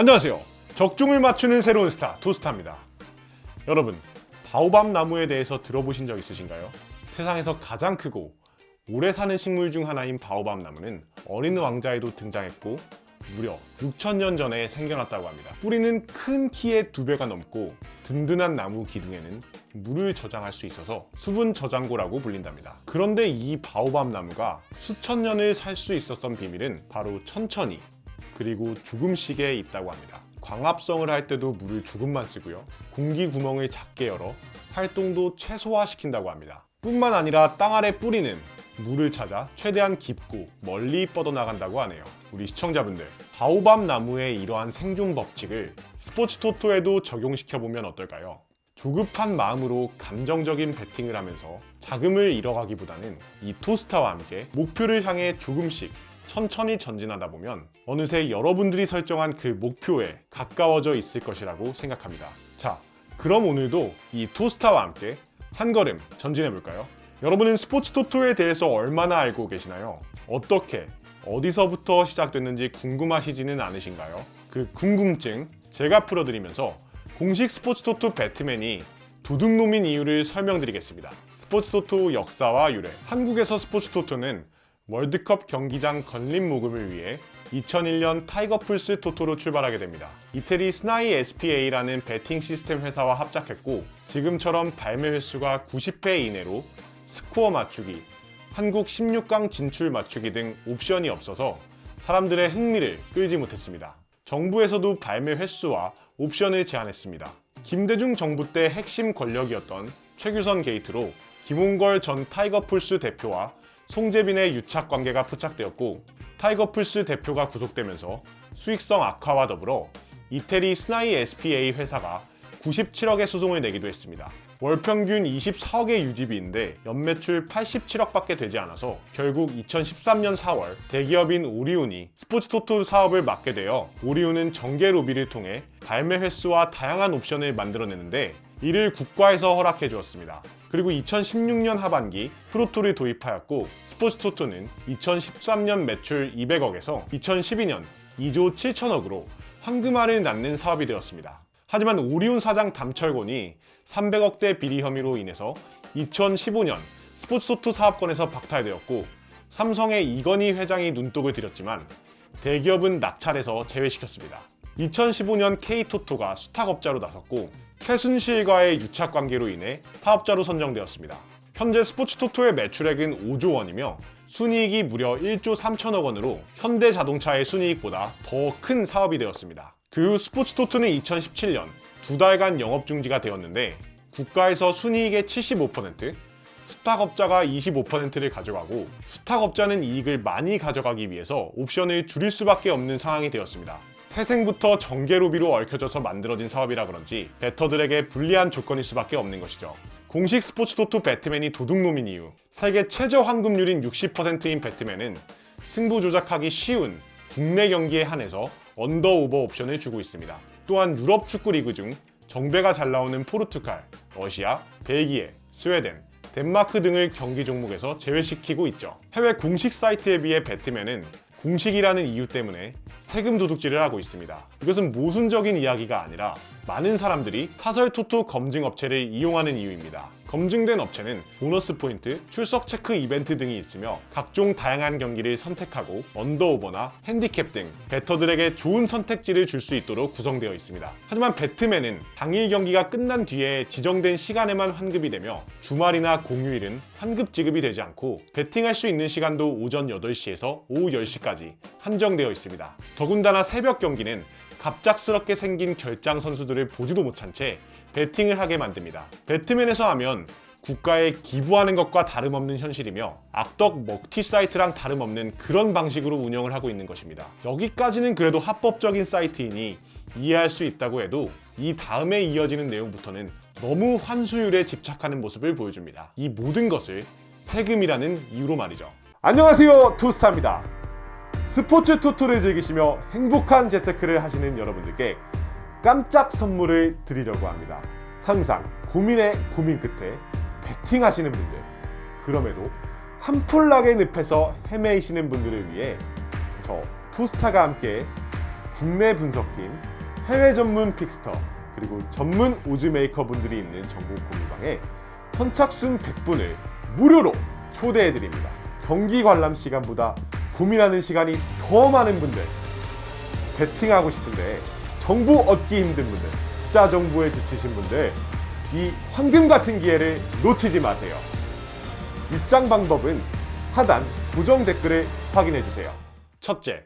안녕하세요. 적중을 맞추는 새로운 스타 투스타입니다. 여러분, 바오밥 나무에 대해서 들어보신 적 있으신가요? 세상에서 가장 크고 오래 사는 식물 중 하나인 바오밥 나무는 어린 왕자에도 등장했고 무려 6,000년 전에 생겨났다고 합니다. 뿌리는 큰 키의 2배가 넘고 든든한 나무 기둥에는 물을 저장할 수 있어서 수분 저장고라고 불린답니다. 그런데 이 바오밥 나무가 수천 년을 살 수 있었던 비밀은 바로 천천히 그리고 조금씩에 있다고 합니다. 광합성을 할 때도 물을 조금만 쓰고요. 공기 구멍을 작게 열어 활동도 최소화시킨다고 합니다. 뿐만 아니라 땅 아래 뿌리는 물을 찾아 최대한 깊고 멀리 뻗어나간다고 하네요. 우리 시청자분들, 바오밥 나무의 이러한 생존 법칙을 스포츠 토토에도 적용시켜보면 어떨까요? 조급한 마음으로 감정적인 배팅을 하면서 자금을 잃어가기보다는 이 토스타와 함께 목표를 향해 조금씩 천천히 전진하다 보면 어느새 여러분들이 설정한 그 목표에 가까워져 있을 것이라고 생각합니다. 자, 그럼 오늘도 이 토스타와 함께 한 걸음 전진해 볼까요? 여러분은 스포츠 토토에 대해서 얼마나 알고 계시나요? 어떻게, 어디서부터 시작됐는지 궁금하시지는 않으신가요? 그 궁금증 제가 풀어드리면서 공식 스포츠 토토 배트맨이 도둑놈인 이유를 설명드리겠습니다. 스포츠 토토 역사와 유래. 한국에서 스포츠 토토는 월드컵 경기장 건립 모금을 위해 2001년 타이거 풀스 토토로 출발하게 됩니다. 이태리 스나이 SPA라는 배팅 시스템 회사와 합작했고 지금처럼 발매 횟수가 90회 이내로 스코어 맞추기, 한국 16강 진출 맞추기 등 옵션이 없어서 사람들의 흥미를 끌지 못했습니다. 정부에서도 발매 횟수와 옵션을 제한했습니다. 김대중 정부 때 핵심 권력이었던 최규선 게이트로 김홍걸 전 타이거 풀스 대표와 송재빈의 유착 관계가 포착되었고 타이거 풀스 대표가 구속되면서 수익성 악화와 더불어 이태리 스나이 SPA 회사가 97억의 소송을 내기도 했습니다. 월평균 24억의 유지비인데 연매출 87억밖에 되지 않아서 결국 2013년 4월 대기업인 오리온이 스포츠 토토 사업을 맡게 되어 오리온은 정계 로비를 통해 발매 횟수와 다양한 옵션을 만들어내는데 이를 국가에서 허락해 주었습니다. 그리고 2016년 하반기 프로토를 도입하였고 스포츠 토토는 2013년 매출 200억에서 2012년 2조 7천억으로 황금알을 낳는 사업이 되었습니다. 하지만 오리온 사장 담철곤이 300억대 비리 혐의로 인해서 2015년 스포츠 토토 사업권에서 박탈되었고 삼성의 이건희 회장이 눈독을 들였지만 대기업은 낙찰해서 제외시켰습니다. 2015년 K토토가 수탁업자로 나섰고 최순실과의 유착 관계로 인해 사업자로 선정되었습니다. 현재 스포츠 토토의 매출액은 5조 원이며 순이익이 무려 1조 3천억 원으로 현대자동차의 순이익보다 더 큰 사업이 되었습니다. 그 후 스포츠 토토는 2017년 2달간 영업 중지가 되었는데 국가에서 순이익의 75%, 수탁업자가 25%를 가져가고 수탁업자는 이익을 많이 가져가기 위해서 옵션을 줄일 수밖에 없는 상황이 되었습니다. 태생부터 정계 로비로 얽혀져서 만들어진 사업이라 그런지 배터들에게 불리한 조건일 수밖에 없는 것이죠. 공식 스포츠 토토 배트맨이 도둑놈인 이유. 세계 최저 환급률인 60%인 배트맨은 승부 조작하기 쉬운 국내 경기에 한해서 언더오버 옵션을 주고 있습니다. 또한 유럽 축구 리그 중 정배가 잘 나오는 포르투갈, 러시아, 벨기에, 스웨덴, 덴마크 등을 경기 종목에서 제외시키고 있죠. 해외 공식 사이트에 비해 배트맨은 공식이라는 이유 때문에 세금 도둑질을 하고 있습니다. 이것은 모순적인 이야기가 아니라 많은 사람들이 사설 토토 검증 업체를 이용하는 이유입니다. 검증된 업체는 보너스 포인트, 출석 체크 이벤트 등이 있으며 각종 다양한 경기를 선택하고 언더오버나 핸디캡 등 배터들에게 좋은 선택지를 줄 수 있도록 구성되어 있습니다. 하지만 배트맨은 당일 경기가 끝난 뒤에 지정된 시간에만 환급이 되며 주말이나 공휴일은 환급 지급이 되지 않고 배팅할 수 있는 시간도 오전 8시에서 오후 10시까지 한정되어 있습니다. 더군다나 새벽 경기는 갑작스럽게 생긴 결장 선수들을 보지도 못한 채 배팅을 하게 만듭니다. 배트맨에서 하면 국가에 기부하는 것과 다름없는 현실이며 악덕 먹튀 사이트랑 다름없는 그런 방식으로 운영을 하고 있는 것입니다. 여기까지는 그래도 합법적인 사이트이니 이해할 수 있다고 해도 이 다음에 이어지는 내용부터는 너무 환수율에 집착하는 모습을 보여줍니다. 이 모든 것을 세금이라는 이유로 말이죠. 안녕하세요, 토스타입니다. 스포츠 토토를 즐기시며 행복한 재테크를 하시는 여러분들께 깜짝 선물을 드리려고 합니다. 항상 고민에 고민 끝에 배팅하시는 분들, 그럼에도 한풀나게 늪에서 헤매이시는 분들을 위해 저 토스타가 함께 국내 분석팀, 해외 전문 픽스터, 그리고 전문 오즈 메이커 분들이 있는 정보 공유방에 선착순 100분을 무료로 초대해드립니다. 경기 관람 시간보다 고민하는 시간이 더 많은 분들, 배팅하고 싶은데 정보 얻기 힘든 분들, 숫자 정보에 지치신 분들, 이 황금 같은 기회를 놓치지 마세요. 입장 방법은 하단 고정 댓글을 확인해주세요. 첫째,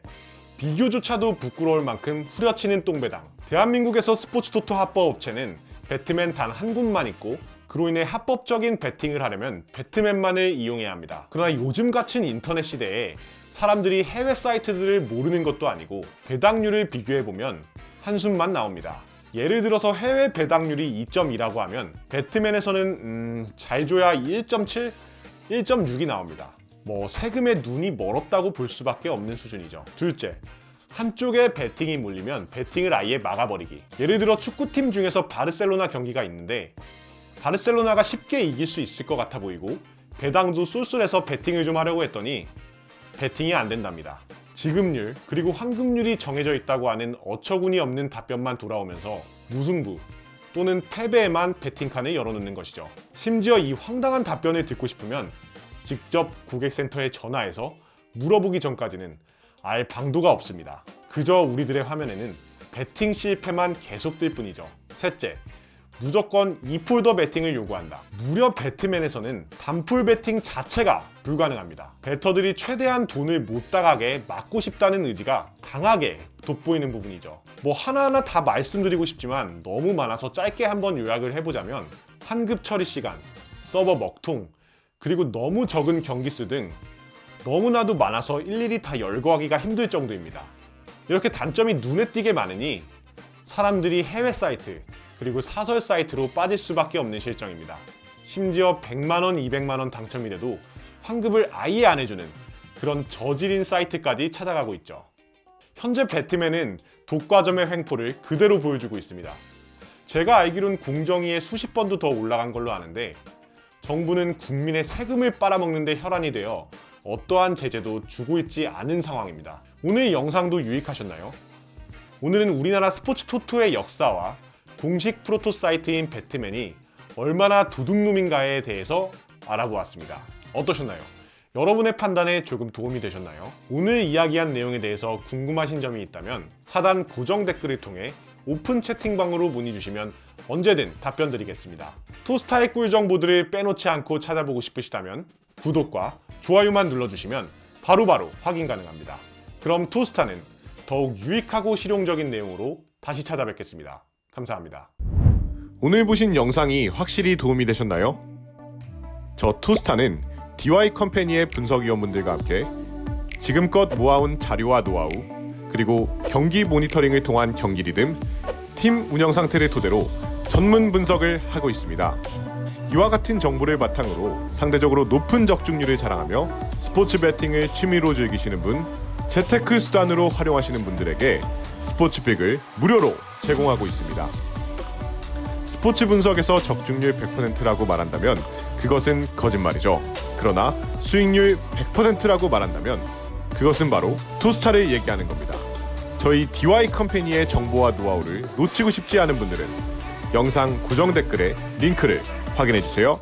비교조차도 부끄러울 만큼 후려치는 똥배당. 대한민국에서 스포츠 토토 합법 업체는 배트맨 단 한 곳만 있고, 그로 인해 합법적인 배팅을 하려면 배트맨만을 이용해야 합니다. 그러나 요즘 같은 인터넷 시대에 사람들이 해외 사이트들을 모르는 것도 아니고 배당률을 비교해보면 한숨만 나옵니다. 예를 들어서 해외 배당률이 2.2라고 하면 배트맨에서는 잘 줘야 1.7, 1.6이 나옵니다. 뭐 세금에 눈이 멀었다고 볼 수밖에 없는 수준이죠. 둘째, 한쪽에 배팅이 몰리면 배팅을 아예 막아버리기. 예를 들어 축구팀 중에서 바르셀로나 경기가 있는데 바르셀로나가 쉽게 이길 수 있을 것 같아 보이고 배당도 쏠쏠해서 배팅을 좀 하려고 했더니 배팅이 안 된답니다. 지급률 그리고 환급률이 정해져 있다고 하는 어처구니 없는 답변만 돌아오면서 무승부 또는 패배에만 배팅칸을 열어놓는 것이죠. 심지어 이 황당한 답변을 듣고 싶으면 직접 고객센터에 전화해서 물어보기 전까지는 알 방도가 없습니다. 그저 우리들의 화면에는 배팅 실패만 계속될 뿐이죠. 셋째, 무조건 2폴더 배팅을 요구한다. 무려 배트맨에서는 단풀 배팅 자체가 불가능합니다. 배터들이 최대한 돈을 못 따가게 막고 싶다는 의지가 강하게 돋보이는 부분이죠. 뭐 하나하나 다 말씀드리고 싶지만 너무 많아서 짧게 한번 요약을 해보자면 환급 처리 시간, 서버 먹통, 그리고 너무 적은 경기수 등 너무나도 많아서 일일이 다 열거하기가 힘들 정도입니다. 이렇게 단점이 눈에 띄게 많으니 사람들이 해외 사이트 그리고 사설 사이트로 빠질 수밖에 없는 실정입니다. 심지어 100만원, 200만원 당첨이 돼도 환급을 아예 안 해주는 그런 저질인 사이트까지 찾아가고 있죠. 현재 배트맨은 독과점의 횡포를 그대로 보여주고 있습니다. 제가 알기론 공정위에 수십 번도 더 올라간 걸로 아는데 정부는 국민의 세금을 빨아먹는 데 혈안이 되어 어떠한 제재도 주고 있지 않은 상황입니다. 오늘 영상도 유익하셨나요? 오늘은 우리나라 스포츠 토토의 역사와 공식 프로토 사이트인 배트맨이 얼마나 도둑놈인가에 대해서 알아보았습니다. 어떠셨나요? 여러분의 판단에 조금 도움이 되셨나요? 오늘 이야기한 내용에 대해서 궁금하신 점이 있다면 하단 고정 댓글을 통해 오픈 채팅방으로 문의 주시면 언제든 답변 드리겠습니다. 토스타의 꿀 정보들을 빼놓지 않고 찾아보고 싶으시다면 구독과 좋아요만 눌러주시면 바로바로 확인 가능합니다. 그럼 토스타는 더욱 유익하고 실용적인 내용으로 다시 찾아뵙겠습니다. 감사합니다. 오늘 보신 영상이 확실히 도움이 되셨나요? 저 토스타는 DY 컴퍼니의 분석위원분들과 함께 지금껏 모아온 자료와 노하우 그리고 경기 모니터링을 통한 경기 리듬, 팀 운영 상태를 토대로 전문 분석을 하고 있습니다. 이와 같은 정보를 바탕으로 상대적으로 높은 적중률을 자랑하며 스포츠 배팅을 취미로 즐기시는 분, 재테크 수단으로 활용하시는 분들에게 스포츠픽을 무료로 제공하고 있습니다. 스포츠 분석에서 적중률 100%라고 말한다면 그것은 거짓말이죠. 그러나 수익률 100%라고 말한다면 그것은 바로 토스타를 얘기하는 겁니다. 저희 DY 컴퍼니의 정보와 노하우를 놓치고 싶지 않은 분들은 영상 고정 댓글에 링크를 확인해주세요.